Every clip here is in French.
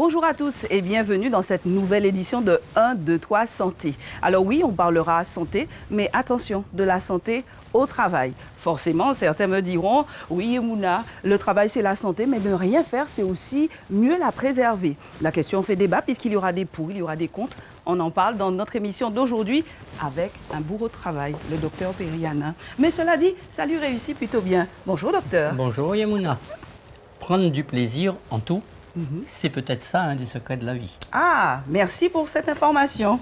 Bonjour à tous et bienvenue dans cette nouvelle édition de 1, 2, 3 Santé. Alors oui, on parlera santé, mais attention, de la santé au travail. Forcément, certains me diront, oui Mouna, le travail c'est la santé, mais ne rien faire, c'est aussi mieux la préserver. La question fait débat puisqu'il y aura des pour, il y aura des contre. On en parle dans notre émission d'aujourd'hui avec un bourreau de travail, le docteur Periana. Mais cela dit, ça lui réussit plutôt bien. Bonjour docteur. Bonjour Yamouna. Prendre du plaisir en tout, c'est peut-être ça un des secrets de la vie. Ah, merci pour cette information.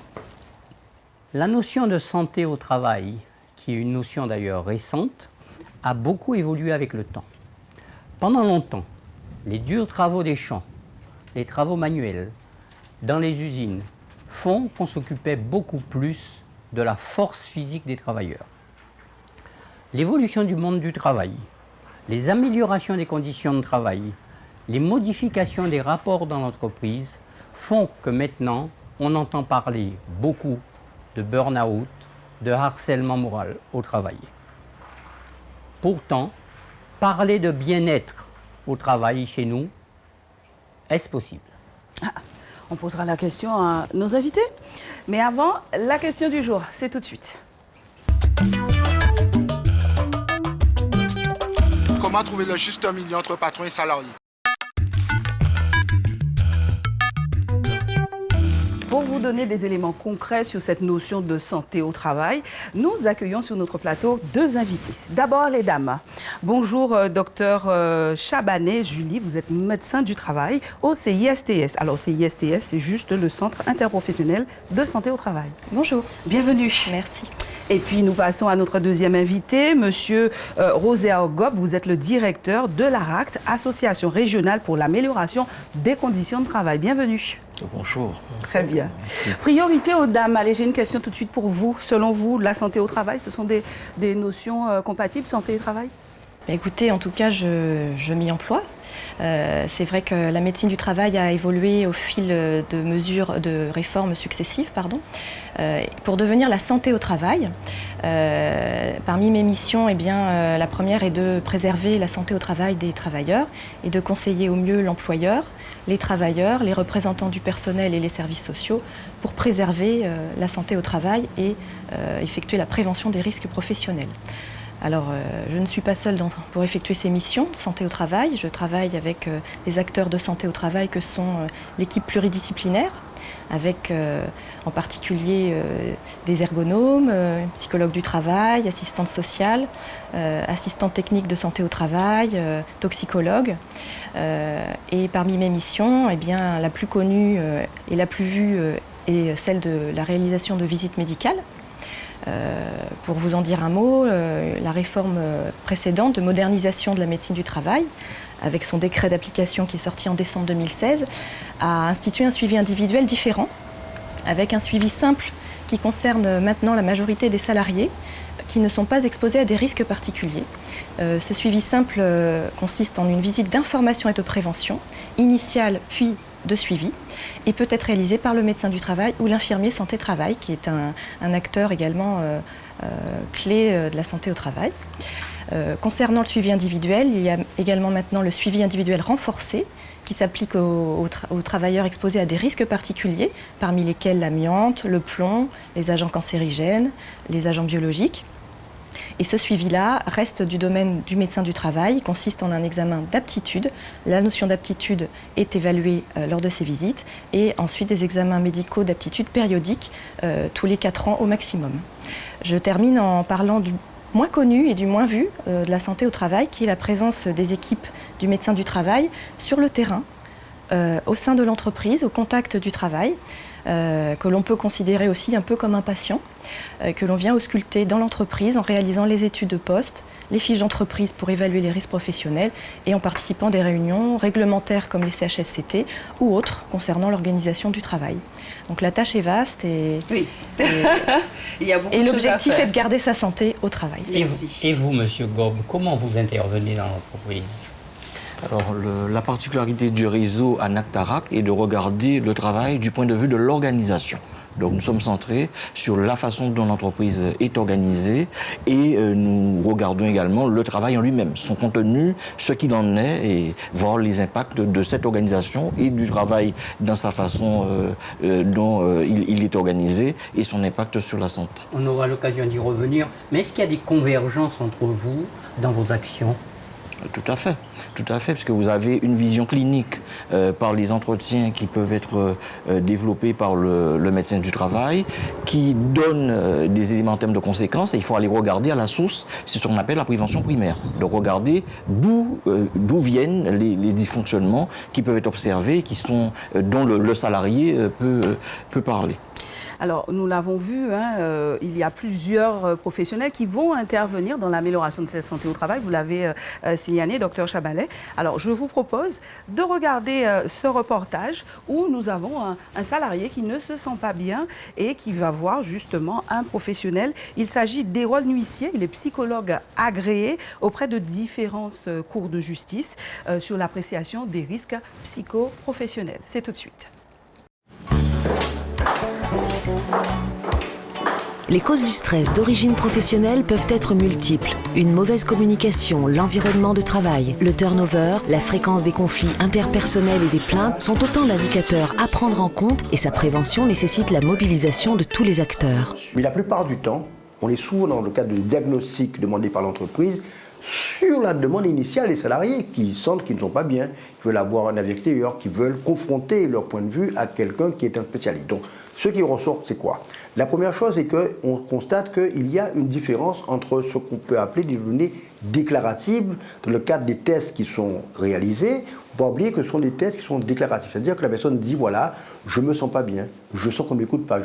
La notion de santé au travail, qui est une notion d'ailleurs récente, a beaucoup évolué avec le temps. Pendant longtemps, les durs travaux des champs, les travaux manuels, dans les usines, font qu'on s'occupait beaucoup plus de la force physique des travailleurs. L'évolution du monde du travail, les améliorations des conditions de travail, les modifications des rapports dans l'entreprise font que maintenant, on entend parler beaucoup de burn-out, de harcèlement moral au travail. Pourtant, parler de bien-être au travail chez nous, est-ce possible? On posera la question à nos invités. Mais avant, la question du jour, c'est tout de suite. Comment trouver le juste milieu entre patron et salarié? Pour vous donner des éléments concrets sur cette notion de santé au travail, nous accueillons sur notre plateau deux invités. D'abord les dames. Bonjour docteur Chabanet Julie, vous êtes médecin du travail au CISTS. Alors CISTS, c'est juste le Centre interprofessionnel de santé au travail. Bonjour. Bienvenue. Merci. Et puis nous passons à notre deuxième invité, monsieur Roséa Gob, vous êtes le directeur de l'ARACT, Association régionale pour l'amélioration des conditions de travail. Bienvenue. Bonjour. Très bien. Merci. Priorité aux dames. Allez, j'ai une question tout de suite pour vous. Selon vous, la santé au travail, ce sont des notions compatibles, santé et travail? Écoutez, en tout cas, je m'y emploie. C'est vrai que la médecine du travail a évolué au fil de mesures, de réformes successives, pour devenir la santé au travail. Parmi mes missions, la première est de préserver la santé au travail des travailleurs et de conseiller au mieux l'employeur, les travailleurs, les représentants du personnel et les services sociaux pour préserver la santé au travail et effectuer la prévention des risques professionnels. Alors, je ne suis pas seule pour effectuer ces missions de santé au travail. Je travaille avec les acteurs de santé au travail que sont l'équipe pluridisciplinaire, avec en particulier des ergonomes, psychologues du travail, assistantes sociales, assistantes techniques de santé au travail, toxicologues. Et parmi mes missions, la plus connue et la plus vue est celle de la réalisation de visites médicales. Pour vous en dire un mot, la réforme précédente de modernisation de la médecine du travail, avec son décret d'application qui est sorti en décembre 2016, a institué un suivi individuel différent, avec un suivi simple qui concerne maintenant la majorité des salariés qui ne sont pas exposés à des risques particuliers. Ce suivi simple consiste en une visite d'information et de prévention, initiale puis de suivi, et peut être réalisé par le médecin du travail ou l'infirmier santé-travail, qui est un acteur également clé de la santé au travail. Concernant le suivi individuel, il y a également maintenant le suivi individuel renforcé, qui s'applique aux travailleurs exposés à des risques particuliers, parmi lesquels l'amiante, le plomb, les agents cancérigènes, les agents biologiques. Et ce suivi-là reste du domaine du médecin du travail, il consiste en un examen d'aptitude. La notion d'aptitude est évaluée lors de ces visites et ensuite des examens médicaux d'aptitude périodiques tous les 4 ans au maximum. Je termine en parlant du moins connu et du moins vu de la santé au travail, qui est la présence des équipes du médecin du travail sur le terrain, au sein de l'entreprise, au contact du travail, que l'on peut considérer aussi un peu comme un patient, que l'on vient ausculter dans l'entreprise en réalisant les études de poste, les fiches d'entreprise pour évaluer les risques professionnels et en participant à des réunions réglementaires comme les CHSCT ou autres concernant l'organisation du travail. Donc la tâche est vaste et Il y a beaucoup de choses à l'objectif faire. est de garder sa santé au travail. Et vous, monsieur Gob, comment vous intervenez dans l'entreprise? Alors, la particularité du réseau ANACT-ARACT est de regarder le travail du point de vue de l'organisation. Donc nous sommes centrés sur la façon dont l'entreprise est organisée et nous regardons également le travail en lui-même, son contenu, ce qu'il en est et voir les impacts de cette organisation et du travail dans sa façon dont il est organisé et son impact sur la santé. On aura l'occasion d'y revenir, mais est-ce qu'il y a des convergences entre vous dans vos actions ? Tout à fait, puisque vous avez une vision clinique par les entretiens qui peuvent être développés par le médecin du travail, qui donne des éléments en termes de conséquences, et il faut aller regarder à la source, c'est ce qu'on appelle la prévention primaire. Donc regarder d'où viennent les dysfonctionnements qui peuvent être observés, et dont le salarié peut parler. Alors, nous l'avons vu, il y a plusieurs professionnels qui vont intervenir dans l'amélioration de cette santé au travail. Vous l'avez signalé, Dr Chabalet. Alors, je vous propose de regarder ce reportage où nous avons un salarié qui ne se sent pas bien et qui va voir justement un professionnel. Il s'agit d'Hérol Nuissier, il est psychologue agréé auprès de différentes cours de justice sur l'appréciation des risques psychoprofessionnels. C'est tout de suite. Les causes du stress d'origine professionnelle peuvent être multiples. Une mauvaise communication, l'environnement de travail, le turnover, la fréquence des conflits interpersonnels et des plaintes sont autant d'indicateurs à prendre en compte et sa prévention nécessite la mobilisation de tous les acteurs. Mais la plupart du temps, on est souvent dans le cadre de diagnostic demandé par l'entreprise sur la demande initiale des salariés qui sentent qu'ils ne sont pas bien, qui veulent avoir un avis extérieur, qui veulent confronter leur point de vue à quelqu'un qui est un spécialiste. Donc, ce qui ressort, c'est quoi? La première chose, c'est qu'on constate qu'il y a une différence entre ce qu'on peut appeler des données déclaratives dans le cadre des tests qui sont réalisés. Il ne faut pas oublier que ce sont des tests qui sont déclaratifs. C'est-à-dire que la personne dit, voilà, je ne me sens pas bien, je sens qu'on ne m'écoute pas,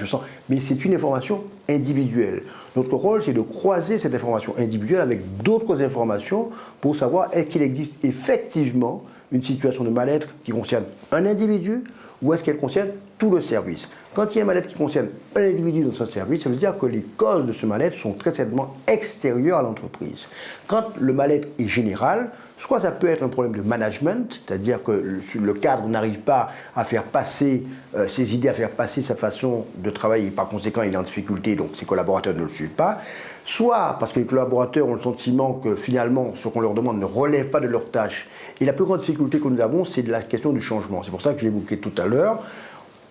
mais c'est une information individuelle. Notre rôle, c'est de croiser cette information individuelle avec d'autres informations pour savoir est-ce qu'il existe effectivement une situation de mal-être qui concerne un individu ou est-ce qu'elle concerne tout le service. Quand il y a un mal-être qui concerne un individu dans son service, ça veut dire que les causes de ce mal-être sont très certainement extérieures à l'entreprise. Quand le mal-être est général, soit ça peut être un problème de management, c'est-à-dire que le cadre n'arrive pas à faire passer ses idées, à faire passer sa façon de travailler, et par conséquent il est en difficulté, donc ses collaborateurs ne le suivent pas, soit parce que les collaborateurs ont le sentiment que finalement ce qu'on leur demande ne relève pas de leurs tâches. Et la plus grande difficulté que nous avons, c'est de la question du changement. C'est pour ça que j'ai évoqué tout à l'heure.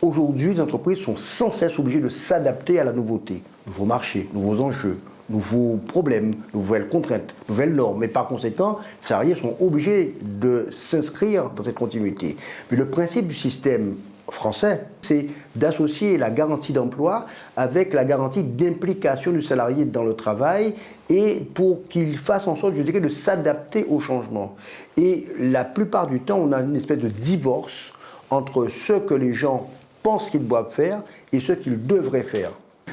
Aujourd'hui, les entreprises sont sans cesse obligées de s'adapter à la nouveauté. Nouveaux marchés, nouveaux enjeux, nouveaux problèmes, nouvelles contraintes, nouvelles normes. Et par conséquent, les salariés sont obligés de s'inscrire dans cette continuité. Mais le principe du système français, c'est d'associer la garantie d'emploi avec la garantie d'implication du salarié dans le travail et pour qu'il fasse en sorte, je dirais, de s'adapter au changement. Et la plupart du temps, on a une espèce de divorce entre ce que les gens pensent qu'ils doivent faire et ce qu'ils devraient faire.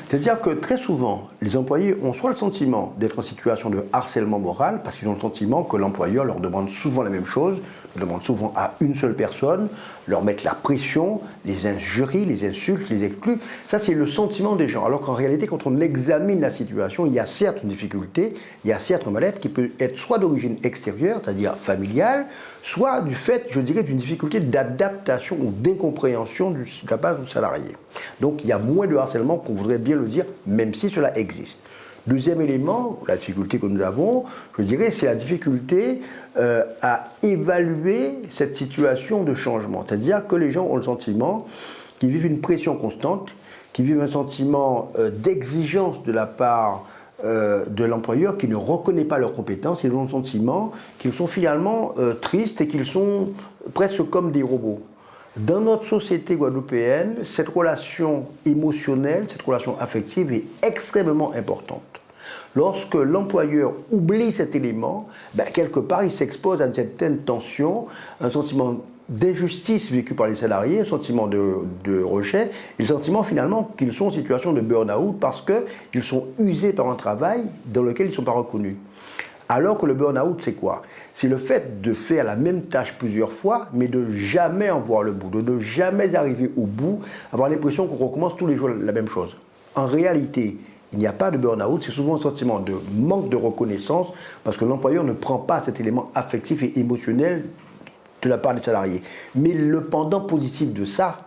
C'est-à-dire que très souvent, les employés ont soit le sentiment d'être en situation de harcèlement moral, parce qu'ils ont le sentiment que l'employeur leur demande souvent la même chose, leur demande souvent à une seule personne, leur mettre la pression, les injuries, les insultes, les exclus. Ça, c'est le sentiment des gens. Alors qu'en réalité, quand on examine la situation, il y a certes une difficulté, il y a certes un mal-être qui peut être soit d'origine extérieure, c'est-à-dire familiale, soit du fait, je dirais, d'une difficulté d'adaptation ou d'incompréhension de la part du salarié. Donc il y a moins de harcèlement qu'on voudrait bien le dire, même si cela existe. Deuxième élément, la difficulté que nous avons, je dirais, c'est la difficulté à évaluer cette situation de changement. C'est-à-dire que les gens ont le sentiment qu'ils vivent une pression constante, qu'ils vivent un sentiment d'exigence de la part de l'employeur qui ne reconnaît pas leurs compétences. Ils ont le sentiment qu'ils sont finalement tristes et qu'ils sont presque comme des robots. Dans notre société guadeloupéenne, cette relation émotionnelle, cette relation affective est extrêmement importante. Lorsque l'employeur oublie cet élément, quelque part il s'expose à une certaine tension, un sentiment d'injustice vécu par les salariés, un sentiment de rejet, et le sentiment finalement qu'ils sont en situation de burn-out parce qu'ils sont usés par un travail dans lequel ils ne sont pas reconnus. Alors que le burn-out, c'est quoi? C'est le fait de faire la même tâche plusieurs fois, mais de jamais en voir le bout, de ne jamais arriver au bout, avoir l'impression qu'on recommence tous les jours la même chose. En réalité, il n'y a pas de burn-out, c'est souvent un sentiment de manque de reconnaissance parce que l'employeur ne prend pas cet élément affectif et émotionnel de la part des salariés. Mais le pendant positif de ça,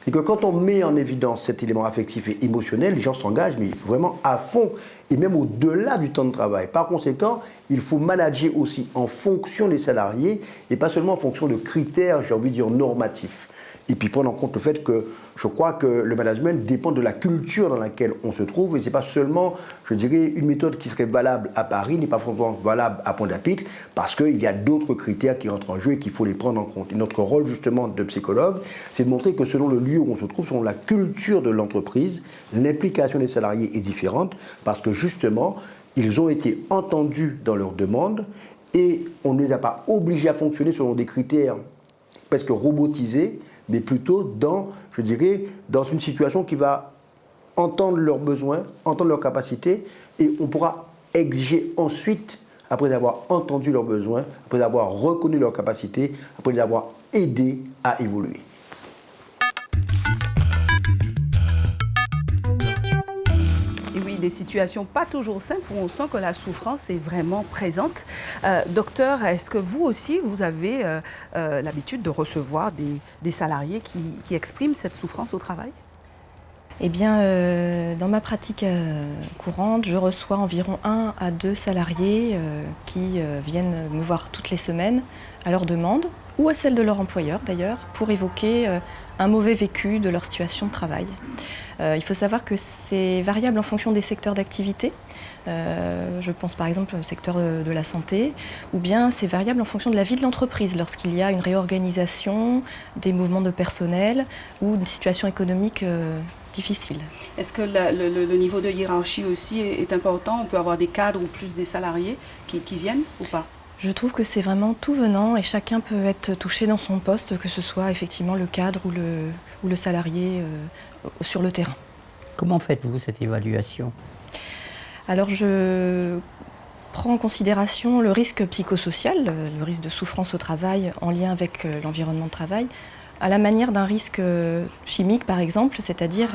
c'est que quand on met en évidence cet élément affectif et émotionnel, les gens s'engagent, mais vraiment à fond, et même au-delà du temps de travail. Par conséquent, il faut manager aussi en fonction des salariés, et pas seulement en fonction de critères, j'ai envie de dire, normatifs. Et puis prendre en compte le fait que je crois que le management dépend de la culture dans laquelle on se trouve, et ce n'est pas seulement, je dirais, une méthode qui serait valable à Paris, n'est pas forcément valable à Pointe-à-Pitre, parce qu'il y a d'autres critères qui entrent en jeu et qu'il faut les prendre en compte. Et notre rôle justement de psychologue, c'est de montrer que selon le lieu où on se trouve, selon la culture de l'entreprise, l'implication des salariés est différente, parce que justement, ils ont été entendus dans leurs demandes, et on ne les a pas obligés à fonctionner selon des critères presque robotisés, mais plutôt dans, je dirais, dans une situation qui va entendre leurs besoins, entendre leurs capacités, et on pourra exiger ensuite, après avoir entendu leurs besoins, après avoir reconnu leurs capacités, après les avoir aidés à évoluer. Et oui, des situations pas toujours simples où on sent que la souffrance est vraiment présente. Docteur, est-ce que vous aussi, vous avez l'habitude de recevoir des salariés qui expriment cette souffrance au travail? Eh bien, dans ma pratique courante, je reçois environ 1 à 2 salariés qui viennent me voir toutes les semaines à leur demande, ou à celle de leur employeur d'ailleurs, pour évoquer un mauvais vécu de leur situation de travail. Il faut savoir que c'est variable en fonction des secteurs d'activité. Je pense par exemple au secteur de la santé, ou bien c'est variable en fonction de la vie de l'entreprise, lorsqu'il y a une réorganisation, des mouvements de personnel ou une situation économique difficile. Est-ce que le niveau de hiérarchie aussi est important? On peut avoir des cadres ou plus des salariés qui viennent ou pas? Je trouve que c'est vraiment tout venant et chacun peut être touché dans son poste, que ce soit effectivement le cadre ou le salarié sur le terrain. Comment faites-vous cette évaluation? Alors je prends en considération le risque psychosocial, le risque de souffrance au travail en lien avec l'environnement de travail, à la manière d'un risque chimique par exemple, c'est-à-dire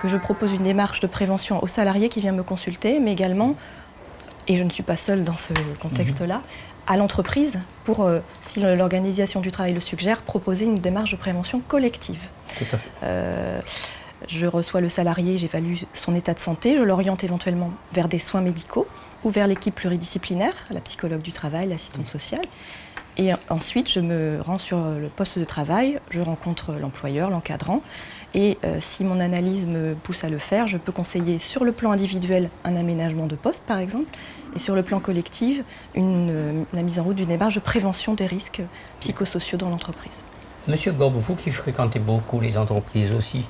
que je propose une démarche de prévention au salarié qui vient me consulter, mais également, et je ne suis pas seule dans ce contexte-là, à l'entreprise pour, si l'organisation du travail le suggère, proposer une démarche de prévention collective. Tout à fait. Je reçois le salarié, j'évalue son état de santé, je l'oriente éventuellement vers des soins médicaux ou vers l'équipe pluridisciplinaire, la psychologue du travail, l'assistante sociale. Et ensuite, je me rends sur le poste de travail, je rencontre l'employeur, l'encadrant. Et si mon analyse me pousse à le faire, je peux conseiller sur le plan individuel un aménagement de poste, par exemple, et sur le plan collectif, la mise en route d'une démarche de prévention des risques psychosociaux dans l'entreprise. Monsieur Gorbe, vous qui fréquentez beaucoup les entreprises aussi,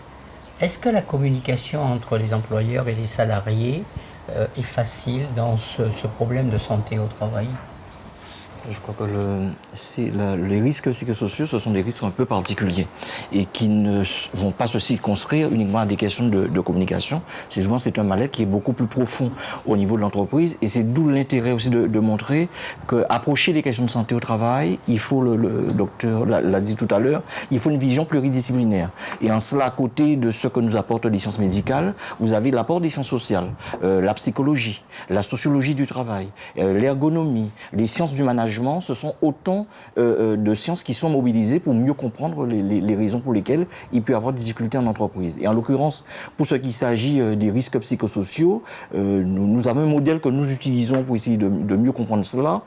est-ce que la communication entre les employeurs et les salariés est facile dans ce problème de santé au travail? Je crois que les risques psychosociaux, ce sont des risques un peu particuliers et qui ne vont pas se circonscrire uniquement à des questions de communication. C'est un mal-être qui est beaucoup plus profond au niveau de l'entreprise et c'est d'où l'intérêt aussi de montrer qu'approcher les questions de santé au travail, il faut, le docteur l'a dit tout à l'heure, il faut une vision pluridisciplinaire. Et en cela, à côté de ce que nous apportent les sciences médicales, vous avez l'apport des sciences sociales, la psychologie, la sociologie du travail, l'ergonomie, les sciences du management. Ce sont autant de sciences qui sont mobilisées pour mieux comprendre les raisons pour lesquelles il peut y avoir des difficultés en entreprise. Et en l'occurrence, pour ce qui s'agit des risques psychosociaux, nous avons un modèle que nous utilisons pour essayer de mieux comprendre cela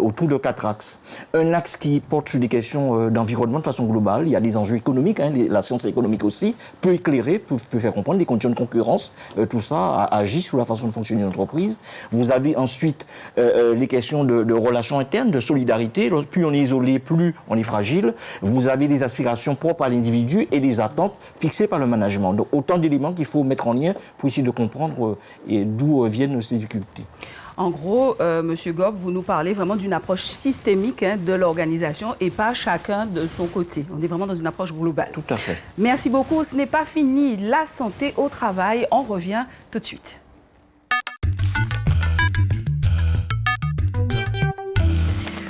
autour de 4 axes. Un axe qui porte sur des questions d'environnement de façon globale. Il y a des enjeux économiques, la science économique aussi peut éclairer, peut faire comprendre les conditions de concurrence. Tout ça agit sur la façon de fonctionner de l'entreprise. Vous avez ensuite les questions de relations internes, de solidarité. Plus on est isolé, plus on est fragile. Vous avez des aspirations propres à l'individu et des attentes fixées par le management. Donc autant d'éléments qu'il faut mettre en lien pour essayer de comprendre d'où viennent ces difficultés. En gros, Monsieur Gorbe, vous nous parlez vraiment d'une approche systémique de l'organisation et pas chacun de son côté. On est vraiment dans une approche globale. Tout à fait. Merci beaucoup. Ce n'est pas fini. La santé au travail, on revient tout de suite.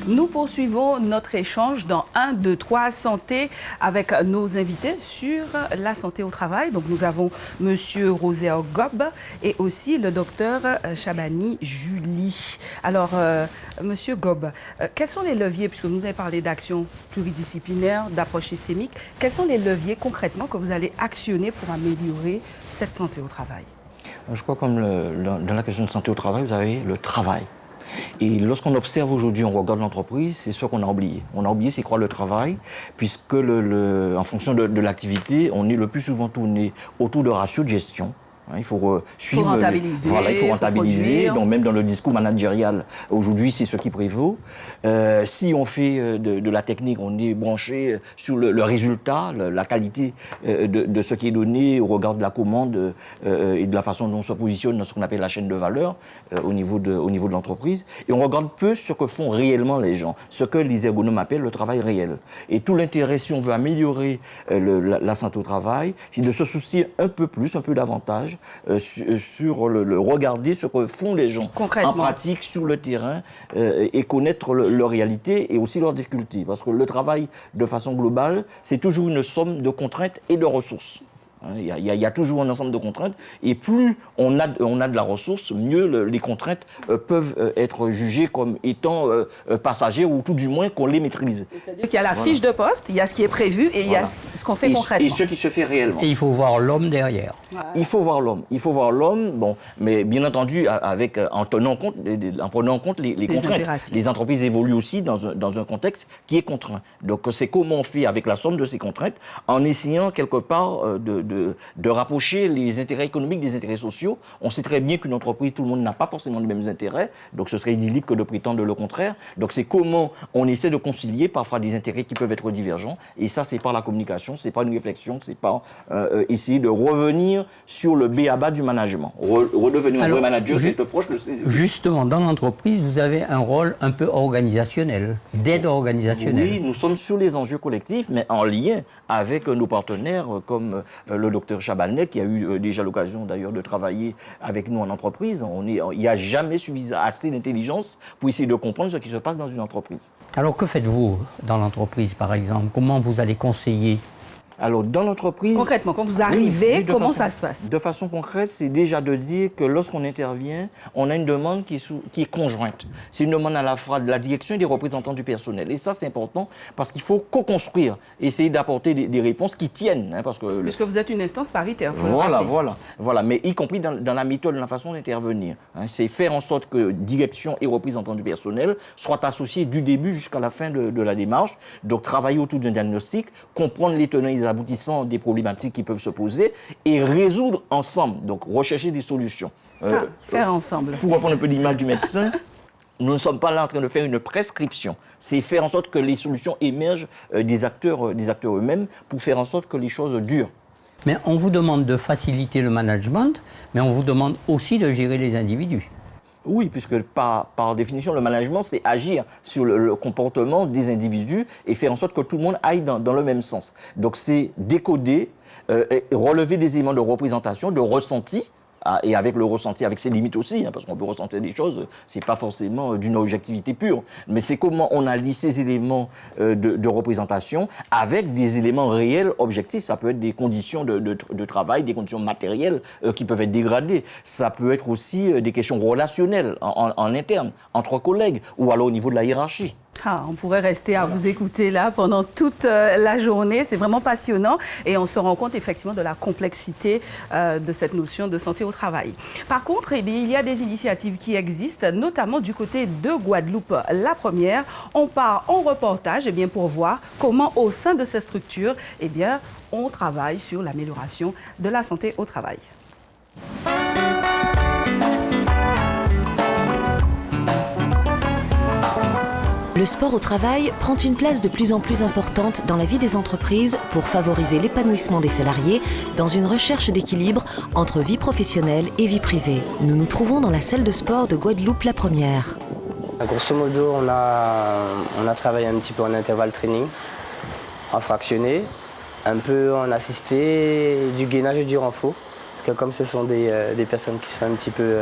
Nous poursuivons notre échange dans 1, 2, 3 santé avec nos invités sur la santé au travail. Donc nous avons Monsieur Roséa Gob et aussi le docteur Chabani Julie. Alors, Monsieur Gob, quels sont les leviers, puisque vous avez parlé d'action pluridisciplinaire, d'approche systémique, quels sont les leviers concrètement que vous allez actionner pour améliorer cette santé au travail? Je crois comme dans la question de santé au travail, vous avez le travail. Et lorsqu'on observe aujourd'hui, on regarde l'entreprise, c'est ce qu'on a oublié. On a oublié c'est quoi le travail, puisque en fonction de l'activité, on est le plus souvent tourné autour de ratios de gestion. Il faut suivre, il faut rentabiliser. Donc même dans le discours managérial, aujourd'hui, c'est ce qui prévaut. Si on fait de la technique, on est branché sur le résultat, la qualité de ce qui est donné au regard de la commande et de la façon dont on se positionne dans ce qu'on appelle la chaîne de valeur au niveau de l'entreprise. Et on regarde peu ce que font réellement les gens, ce que les ergonomes appellent le travail réel. Et tout l'intérêt, si on veut améliorer la santé au travail, c'est de se soucier un peu plus, un peu davantage sur le regarder ce que font les gens en pratique sur le terrain et connaître leur réalité et aussi leurs difficultés. Parce que le travail, de façon globale, c'est toujours une somme de contraintes et de ressources. Il y a toujours un ensemble de contraintes et plus on a de la ressource, mieux les contraintes peuvent être jugées comme étant passagères ou tout du moins qu'on les maîtrise. C'est-à-dire qu'il y a la fiche de poste, il y a ce qui est prévu et il y a ce qu'on fait concrètement. Et ce qui se fait réellement. Et il faut voir l'homme derrière. Voilà. Il faut voir l'homme, bon, mais bien entendu en prenant en compte les contraintes. Impératifs. Les entreprises évoluent aussi dans un contexte qui est contraint. Donc c'est comment on fait avec la somme de ces contraintes en essayant quelque part de rapprocher les intérêts économiques des intérêts sociaux. On sait très bien qu'une entreprise, tout le monde n'a pas forcément les mêmes intérêts, donc ce serait idyllique que de prétendre le contraire. Donc c'est comment on essaie de concilier parfois des intérêts qui peuvent être divergents, et ça c'est par la communication, c'est par une réflexion, c'est par essayer de revenir sur le b.a.-ba du management. Redevenir un vrai manager, c'est proche de ces... Justement, dans l'entreprise, vous avez un rôle un peu organisationnel, d'aide organisationnelle. Oui, nous sommes sur les enjeux collectifs, mais en lien avec nos partenaires comme le docteur Chabalnet, qui a eu déjà l'occasion d'ailleurs de travailler avec nous en entreprise. Il n'y a jamais assez d'intelligence pour essayer de comprendre ce qui se passe dans une entreprise. Alors que faites-vous dans l'entreprise, par exemple? Comment vous allez conseiller? Alors, dans l'entreprise... Concrètement, quand vous arrivez, comment ça se passe? De façon concrète, c'est déjà de dire que lorsqu'on intervient, on a une demande qui est conjointe. C'est une demande à la fois de la direction et des représentants du personnel. Et ça, c'est important parce qu'il faut co-construire, essayer d'apporter des réponses qui tiennent. Parce que puisque vous êtes une instance paritaire. Voilà. Mais y compris dans la méthode, dans la façon d'intervenir. C'est faire en sorte que direction et représentants du personnel soient associés du début jusqu'à la fin de la démarche. Donc, travailler autour d'un diagnostic, comprendre les tenants et les aboutissants des problématiques qui peuvent se poser et résoudre ensemble, donc rechercher des solutions. Faire ensemble. Pour reprendre un peu l'image du médecin, nous ne sommes pas là en train de faire une prescription. C'est faire en sorte que les solutions émergent des acteurs eux-mêmes pour faire en sorte que les choses durent. Mais on vous demande de faciliter le management, mais on vous demande aussi de gérer les individus. Oui, puisque par définition, le management, c'est agir sur le comportement des individus et faire en sorte que tout le monde aille dans le même sens. Donc c'est décoder, relever des éléments de représentation, de ressenti, et avec le ressenti, avec ses limites aussi, parce qu'on peut ressentir des choses, c'est pas forcément d'une objectivité pure, mais c'est comment on allie ces éléments de représentation avec des éléments réels, objectifs. Ça peut être des conditions de travail, des conditions matérielles qui peuvent être dégradées. Ça peut être aussi des questions relationnelles en interne, entre collègues, ou alors au niveau de la hiérarchie. On pourrait rester à vous écouter là pendant toute la journée. C'est vraiment passionnant et on se rend compte effectivement de la complexité de cette notion de santé au travail. Par contre, il y a des initiatives qui existent, notamment du côté de Guadeloupe. La première, on part en reportage pour voir comment au sein de ces structures, on travaille sur l'amélioration de la santé au travail. Le sport au travail prend une place de plus en plus importante dans la vie des entreprises pour favoriser l'épanouissement des salariés dans une recherche d'équilibre entre vie professionnelle et vie privée. Nous nous trouvons dans la salle de sport de Guadeloupe la première. Grosso modo, on a travaillé un petit peu en intervalle training, en fractionné, un peu en assisté, du gainage et du renfort. Parce que comme ce sont des personnes qui sont un petit peu,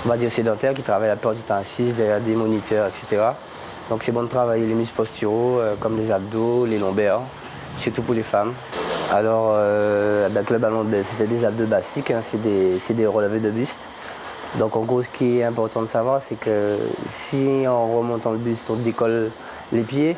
on va dire, sédentaires, qui travaillent la plupart du temps assises, derrière des moniteurs, etc., Donc c'est bon de travailler les muscles posturaux comme les abdos, les lombaires, surtout pour les femmes. Alors globalement c'était des abdos basiques, hein, c'est des relevés de buste. Donc en gros ce qui est important de savoir c'est que si en remontant le buste on décolle les pieds,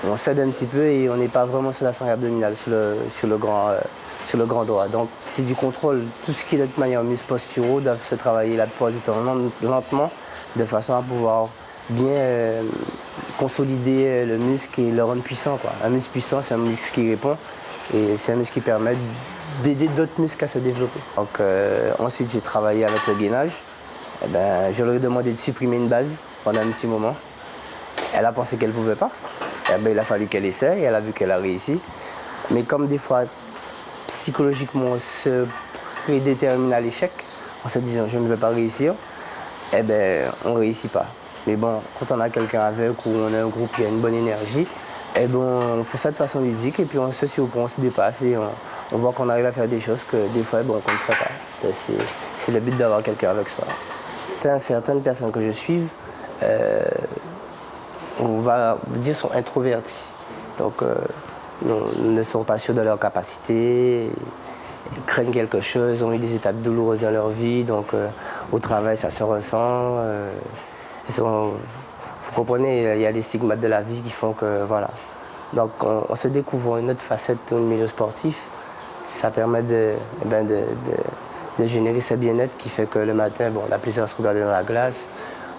on cède un petit peu et on n'est pas vraiment sur la sangle abdominale, sur le grand droit. Donc c'est du contrôle. Tout ce qui est de toute manière muscles posturaux doivent se travailler la plupart du temps lentement, de façon à pouvoir bien consolider le muscle et le rendre puissant, quoi. Un muscle puissant, c'est un muscle qui répond et c'est un muscle qui permet d'aider d'autres muscles à se développer. Donc ensuite j'ai travaillé avec le gainage. Je leur ai demandé de supprimer une base pendant un petit moment. Elle a pensé qu'elle ne pouvait pas. Il a fallu qu'elle essaie et elle a vu qu'elle a réussi. Mais comme des fois, psychologiquement, on se prédétermine à l'échec, en se disant je ne vais pas réussir, on ne réussit pas. Mais bon, quand on a quelqu'un avec ou on a un groupe qui a une bonne énergie, on fait ça de façon ludique et puis on se surprend, on se dépasse et on voit qu'on arrive à faire des choses que des fois qu'on ne ferait pas. C'est le but d'avoir quelqu'un avec soi. Certaines personnes que je suis, on va dire, sont introvertis. Donc, ne sont pas sûrs de leurs capacités, ils craignent quelque chose, ont eu des étapes douloureuses dans leur vie. Donc, au travail, ça se ressent. Vous comprenez, il y a des stigmates de la vie qui font que, voilà. Donc, on se découvre une autre facette au milieu sportif. Ça permet de générer ce bien-être qui fait que le matin, on a plaisir à se regarder dans la glace,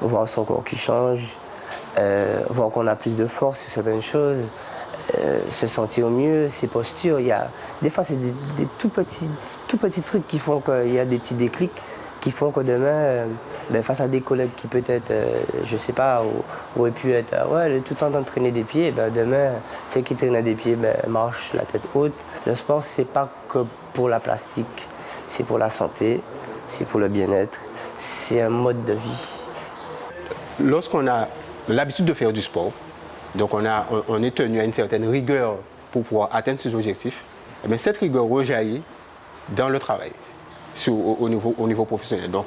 voir son corps qui change. Voir qu'on a plus de force sur certaines choses, se sentir mieux, ses postures. Des fois, c'est des tout petits trucs qui font qu'il y a des petits déclics qui font que demain, face à des collègues qui peut-être, je ne sais pas, auraient pu être tout le temps d'entraîner des pieds, demain, ceux qui traînent des pieds marchent la tête haute. Le sport, ce n'est pas que pour la plastique, c'est pour la santé, c'est pour le bien-être, c'est un mode de vie. Lorsqu'on a l'habitude de faire du sport, donc on est tenu à une certaine rigueur pour pouvoir atteindre ses objectifs, cette rigueur rejaillit dans le travail, au niveau professionnel. Donc,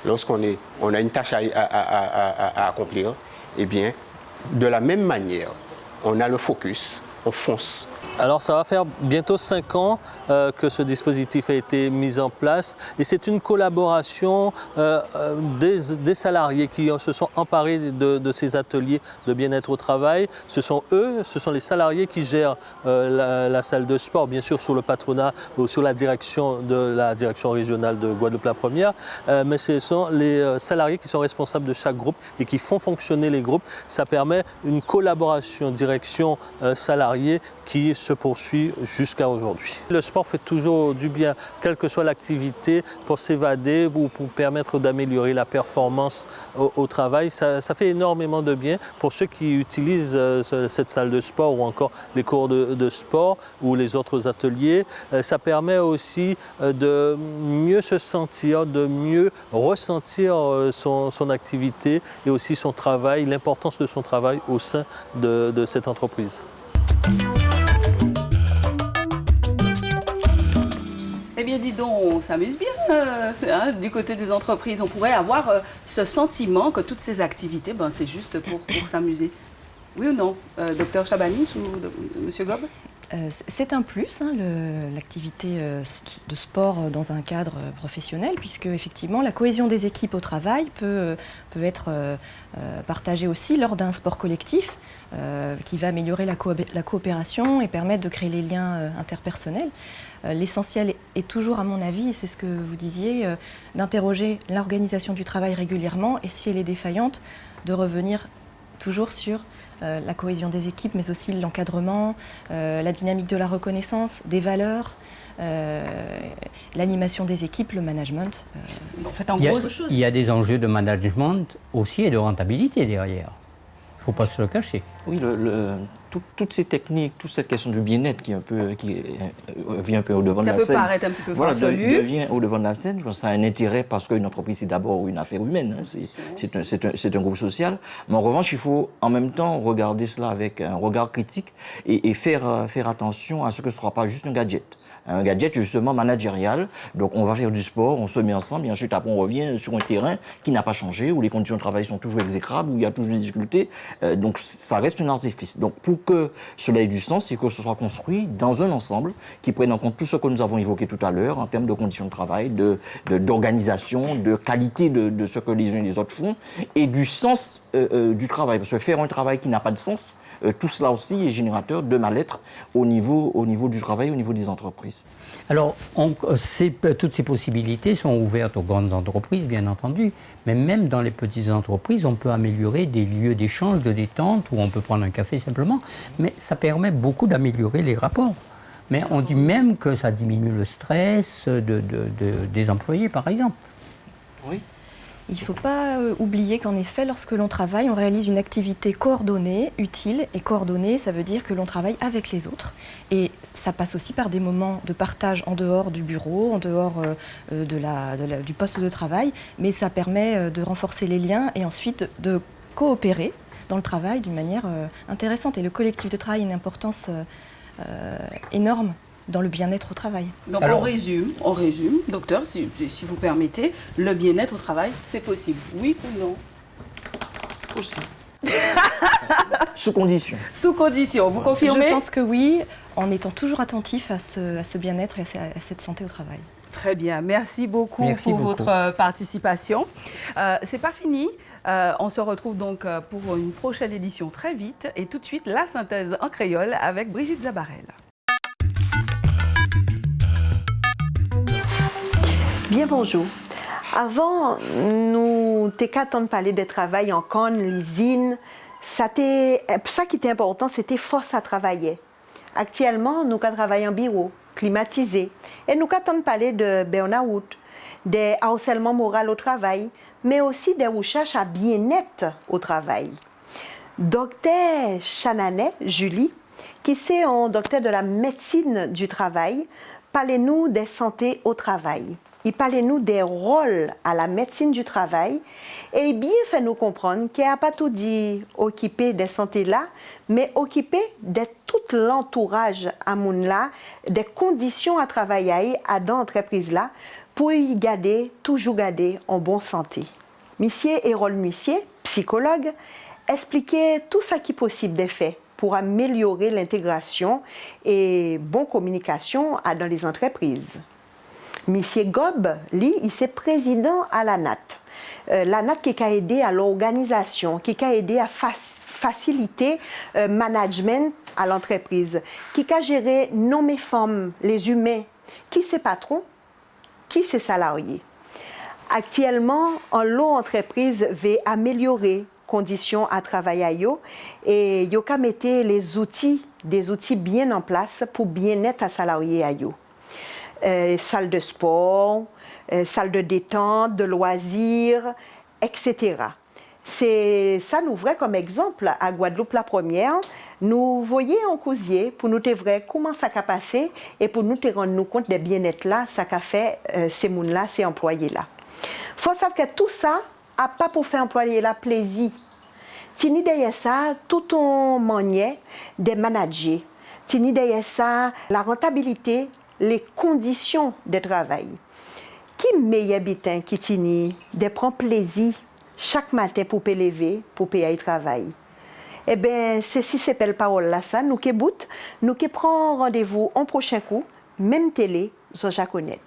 lorsqu'on a une tâche à accomplir, de la même manière, on a le focus, on fonce. Alors ça va faire bientôt 5 ans que ce dispositif a été mis en place et c'est une collaboration des salariés qui se sont emparés de ces ateliers de bien-être au travail. Ce sont les salariés qui gèrent la salle de sport, bien sûr sous le patronat ou sous la direction de la direction régionale de Guadeloupe-la-Première, mais ce sont les salariés qui sont responsables de chaque groupe et qui font fonctionner les groupes. Ça permet une collaboration direction salariés qui se poursuit jusqu'à aujourd'hui. Le sport fait toujours du bien, quelle que soit l'activité, pour s'évader ou pour permettre d'améliorer la performance au travail. Ça fait énormément de bien pour ceux qui utilisent cette salle de sport ou encore les cours de sport ou les autres ateliers. Ça permet aussi de mieux se sentir, de mieux ressentir son activité et aussi son travail, l'importance de son travail au sein de cette entreprise. Eh bien, dis donc, on s'amuse bien du côté des entreprises. On pourrait avoir ce sentiment que toutes ces activités, c'est juste pour s'amuser. Oui ou non, docteur Chabanis ou monsieur Gob? C'est un plus, l'activité de sport dans un cadre professionnel, puisque effectivement la cohésion des équipes au travail peut être partagée aussi lors d'un sport collectif qui va améliorer la coopération et permettre de créer les liens interpersonnels. L'essentiel est toujours, à mon avis, et c'est ce que vous disiez, d'interroger l'organisation du travail régulièrement et si elle est défaillante, de revenir toujours sur la cohésion des équipes, mais aussi l'encadrement, la dynamique de la reconnaissance, des valeurs, l'animation des équipes, le management. En fait, en gros, il y a des enjeux de management aussi et de rentabilité derrière. Il ne faut pas se le cacher. Oui, toutes ces techniques, toute cette question du bien-être qui vient un peu au devant de la scène. Ça peut paraître un petit peu farfelu. Devient au devant de la scène. Je pense que ça a un intérêt parce qu'une entreprise, c'est d'abord une affaire humaine. C'est un groupe social. Mais en revanche, il faut en même temps regarder cela avec un regard critique et faire attention à ce que ce ne soit pas juste un gadget. Un gadget justement managérial. Donc on va faire du sport, on se met ensemble et ensuite après on revient sur un terrain qui n'a pas changé, où les conditions de travail sont toujours exécrables, où il y a toujours des difficultés. Donc ça reste un artifice. Donc pour que cela ait du sens, c'est que ce soit construit dans un ensemble qui prenne en compte tout ce que nous avons évoqué tout à l'heure en termes de conditions de travail, d'organisation, de qualité de ce que les uns et les autres font et du sens du travail. Parce que faire un travail qui n'a pas de sens, tout cela aussi est générateur de mal-être au niveau du travail, au niveau des entreprises. Alors, toutes ces possibilités sont ouvertes aux grandes entreprises, bien entendu, mais même dans les petites entreprises, on peut améliorer des lieux d'échange, de détente, où on peut prendre un café simplement, mais ça permet beaucoup d'améliorer les rapports. Mais on dit même que ça diminue le stress des employés, par exemple. Oui. Il ne faut pas oublier qu'en effet, lorsque l'on travaille, on réalise une activité coordonnée, utile. Et coordonnée, ça veut dire que l'on travaille avec les autres. Et ça passe aussi par des moments de partage en dehors du bureau, en dehors du poste de travail. Mais ça permet de renforcer les liens et ensuite de coopérer dans le travail d'une manière intéressante. Et le collectif de travail a une importance énorme dans le bien-être au travail. Donc on résume, docteur, si vous permettez, le bien-être au travail, c'est possible, oui ou non? Possible. Sous condition. Sous condition, vous confirmez? Je pense que oui, en étant toujours attentif à ce bien-être et à cette santé au travail. Très bien, merci beaucoup pour votre participation. C'est pas fini. On se retrouve donc pour une prochaine édition très vite. Et tout de suite, la synthèse en créole avec Brigitte Zabarel. Bien bonjour. Avant, nous t'écatons parler de travail en conne, l'usine. Ça qui était important, c'était force à travailler. Actuellement, nous travaillons en bureau, climatisé. Et nous t'entendons parler de burn-out, de harcèlement moral au travail, mais aussi des recherches à bien-être au travail. Docteur Chananet, Julie, qui est un docteur de la médecine du travail, parlez-nous des santé au travail. Il parle-nous des rôles à la médecine du travail et bien fait nous comprendre qu'il n'y a pas tout dit occupé des santé là, mais occupé de tout l'entourage à mon là, des conditions à travailler à dans l'entreprise là pour y garder, toujours garder en bonne santé. Monsieur Hérol Mussier, psychologue, expliquait tout ce qui est possible de faire pour améliorer l'intégration et bonne communication dans les entreprises. Monsieur Gob, lui, il est président à la NAT. La NAT qui a aidé à l'organisation, qui a aidé à faciliter le management à l'entreprise, qui a géré non les femmes, les humains, qui c'est patron, qui c'est salarié. Actuellement, l'entreprise veut améliorer les conditions à travailler et il a mis des outils bien en place pour bien-être à salariés. Salle de sport, salle de détente, de loisirs, etc. Ça nous vrai comme exemple à Guadeloupe la première. Nous voyons en cousier pour nous te vrai comment ça a passé et pour nous te rendre nous compte des bien-être là, ça a fait ces gens là, ces employés là. Faut savoir que tout ça a pas pour faire employer là plaisir. Tini derrière ça, tout en manière des managers. Tini derrière ça, la rentabilité, les conditions de travail. Qui meilleur bitin qui tini de prendre plaisir chaque matin pour lever, pour payer le travail. Eh bien, c'est si ces belles paroles là, ça, nous qui bout, nous qui prenons rendez-vous en prochain coup, même télé, Zoja Connect.